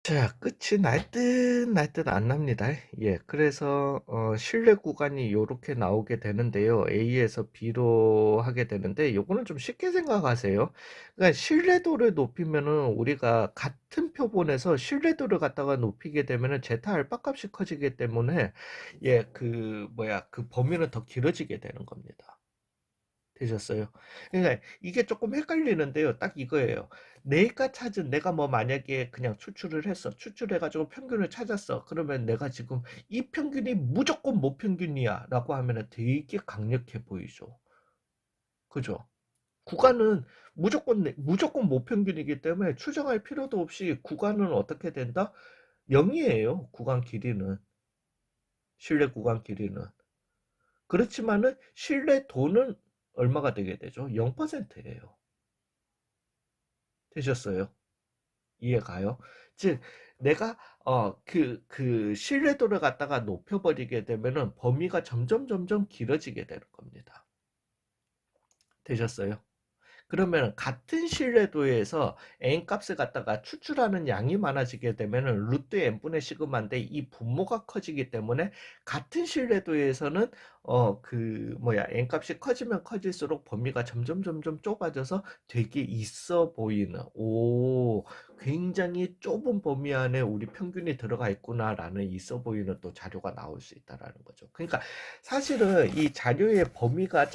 자, 끝이 날 듯 안 납니다. 예, 그래서 신뢰 구간이 요렇게 나오게 되는데요. A에서 B로 하게 되는데 요거는 좀 쉽게 생각하세요. 그러니까 신뢰도를 높이면은 우리가 같은 표본에서 신뢰도를 갖다가 높이게 되면은 제타 알파 값이 커지기 때문에 예, 그 범위는 더 길어지게 되는 겁니다. 되셨어요? 그러니까 이게 조금 헷갈리는데요. 딱 이거예요. 내가 뭐 만약에 그냥 추출을 했어. 추출해가지고 평균을 찾았어. 그러면 내가 지금 이 평균이 무조건 모평균이야 라고 하면 되게 강력해 보이죠. 그죠? 구간은 무조건 모평균이기 때문에 추정할 필요도 없이 구간은 어떻게 된다? 0이에요. 구간 길이는. 신뢰 구간 길이는. 그렇지만은 신뢰도는 얼마가 되게 되죠? 0%예요. 되셨어요? 이해가요? 즉, 내가, 신뢰도를 갖다가 높여버리게 되면은 범위가 점점 길어지게 되는 겁니다. 되셨어요? 그러면 같은 신뢰도에서 n값을 갖다가 추출하는 양이 많아지게 되면은 루트 n분의 시그마인데 이 분모가 커지기 때문에 같은 신뢰도에서는 n값이 커지면 커질수록 범위가 점점 좁아져서 되게 있어 보이는 굉장히 좁은 범위 안에 우리 평균이 들어가 있구나라는 있어 보이는 또 자료가 나올 수 있다라는 거죠. 그러니까 사실은 이 자료의 범위가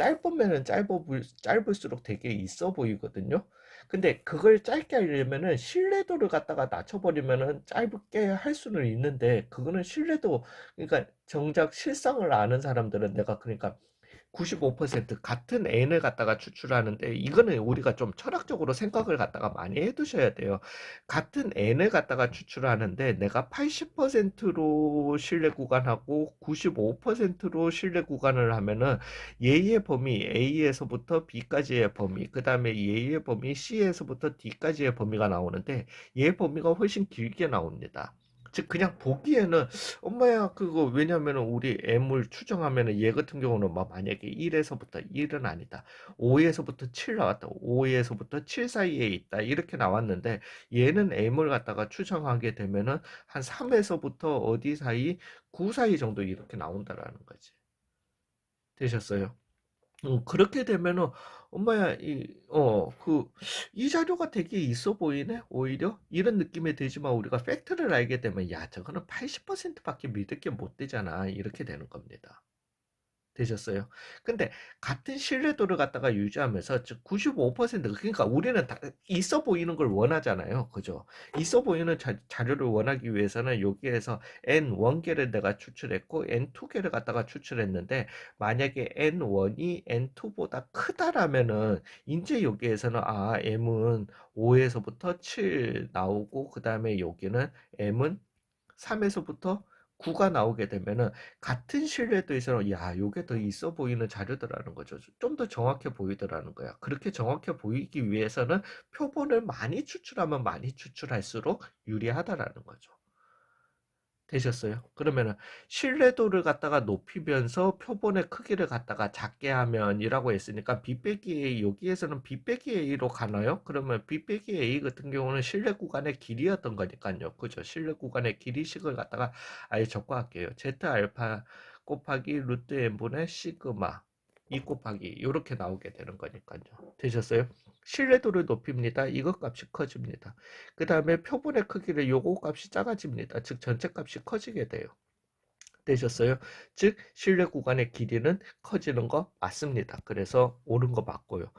짧을수록 되게 있어 보이거든요. 근데 그걸 짧게 하려면은 신뢰도를 갖다가 낮춰버리면은 짧게 할 수는 있는데 그거는 그러니까 정작 실상을 아는 사람들은 내가 그러니까 95% 같은 n을 갖다가 추출하는데 이거는 우리가 좀 철학적으로 생각을 갖다가 많이 해 두셔야 돼요. 같은 n을 갖다가 추출하는데 내가 80%로 신뢰 구간하고 95%로 신뢰 구간을 하면은 얘의 범위 A에서부터 B까지의 범위, 그다음에 얘의 범위 C에서부터 D까지의 범위가 나오는데 얘 범위가 훨씬 길게 나옵니다. 즉 그냥 보기에는 엄마야 그거 왜냐면은 우리 M을 추정하면은 얘 같은 경우는 막 만약에 1에서부터 1은 아니다. 5에서부터 7 나왔다. 5에서부터 7 사이에 있다. 이렇게 나왔는데 얘는 M을 갖다가 추정하게 되면은 한 3에서부터 어디 사이 9 사이 정도 이렇게 나온다라는 거지. 되셨어요? 그렇게 되면은 엄마야 이 자료가 되게 있어 보이네 오히려 이런 느낌이 들지만 우리가 팩트를 알게 되면 야 저거는 80%밖에 믿을 게 못 되잖아 이렇게 되는 겁니다. 되셨어요? 근데 같은 신뢰도를 갖다가 유지하면서 즉 95% 그러니까 우리는 다 있어 보이는 걸 원하잖아요. 그죠? 있어 보이는 자료를 원하기 위해서는 여기에서 N1개를 내가 추출했고 N2개를 갖다가 추출했는데 만약에 N1이 N2보다 크다라면은 이제 여기에서는 M은 5에서부터 7 나오고 그다음에 여기는 M은 3에서부터 9가 나오게 되면은 같은 신뢰도에서 야, 요게 더 있어 보이는 자료더라는 거죠. 좀 더 정확해 보이더라는 거야. 그렇게 정확해 보이기 위해서는 표본을 많이 추출하면 많이 추출할수록 유리하다라는 거죠. 되셨어요? 그러면은 신뢰도를 갖다가 높이면서 표본의 크기를 갖다가 작게 하면이라고 했으니까 B 빼기 A 여기에서는 B 빼기 A로 가나요? 그러면 B 빼기 A 같은 경우는 신뢰 구간의 길이였던 거니까요. 그죠? 신뢰 구간의 길이식을 갖다가 아예 적고할게요. Z 알파 곱하기 루트 n분의 시그마 2 곱하기 이렇게 나오게 되는 거니까요. 되셨어요? 신뢰도를 높입니다. 이것 값이 커집니다. 그 다음에 표본의 크기를 요거 값이 작아집니다. 즉 전체 값이 커지게 돼요. 되셨어요? 즉 신뢰 구간의 길이는 커지는 거 맞습니다. 그래서 옳은 거 맞고요.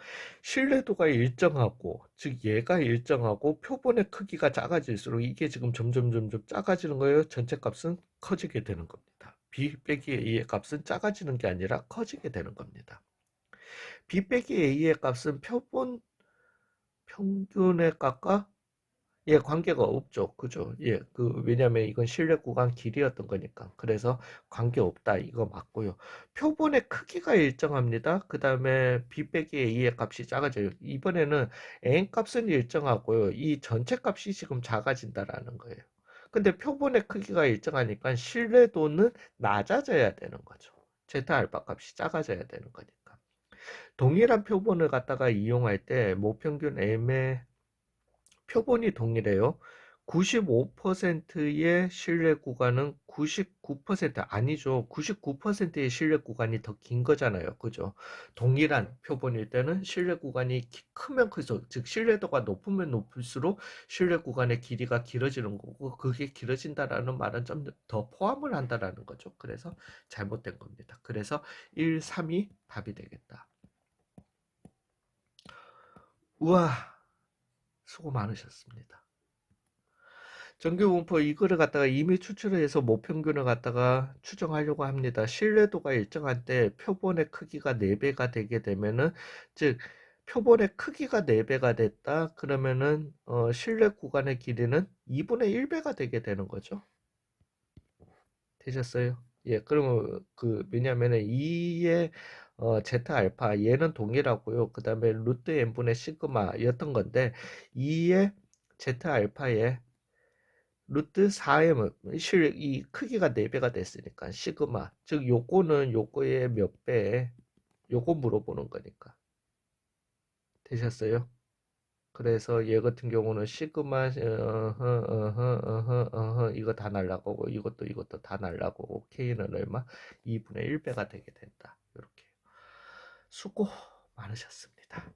신뢰도가 일정하고 즉 얘가 일정하고 표본의 크기가 작아질수록 이게 지금 점점 작아지는 거예요. 전체 값은 커지게 되는 겁니다. B 빼기 A의 값은 작아지는 게 아니라 커지게 되는 겁니다. B 빼기 A의 값은 표본 평균의 값과 예, 관계가 없죠. 그죠? 예, 왜냐면 이건 신뢰 구간 길이였던 거니까. 그래서 관계없다. 이거 맞고요. 표본의 크기가 일정합니다. 그 다음에 B 빼기 A의 값이 작아져요. 이번에는 N 값은 일정하고요. 이 전체 값이 지금 작아진다라는 거예요. 근데 표본의 크기가 일정하니까 신뢰도는 낮아져야 되는 거죠. 제타 알파 값이 작아져야 되는 거니까. 동일한 표본을 갖다가 이용할 때 모평균 M의 표본이 동일해요. 95%의 신뢰 구간은 99% 아니죠. 99%의 신뢰 구간이 더 긴 거잖아요. 그죠? 동일한 표본일 때는 신뢰 구간이 크면 클수록, 즉 신뢰도가 높으면 높을수록 신뢰 구간의 길이가 길어지는 거고, 그게 길어진다라는 말은 좀 더 포함을 한다라는 거죠. 그래서 잘못된 겁니다. 그래서 1, 3이 답이 되겠다. 우와, 수고 많으셨습니다. 정규분포 이거를 갖다가 이미 추출을 해서 모평균을 갖다가 추정하려고 합니다. 신뢰도가 일정한 때 표본의 크기가 4배가 되게 되면은, 즉 표본의 크기가 4배가 됐다 그러면은 신뢰 구간의 길이는 2분의 1배가 되게 되는 거죠. 되셨어요? 예, 그러면 왜냐면은 2의 제타 알파 얘는 동일하고요. 그 다음에 루트 n분의 시그마였던 건데 2의 제타 알파에 루트 4의 이 크기가 4배가 됐으니까 시그마, 즉 요거는 요거의 몇 배, 요거 물어보는 거니까. 되셨어요? 그래서 얘 같은 경우는 시그마 이거 다 날라가고 이것도 다 날라가고 K는 얼마? 2분의 1배가 되게 된다. 이렇게. 수고 많으셨습니다.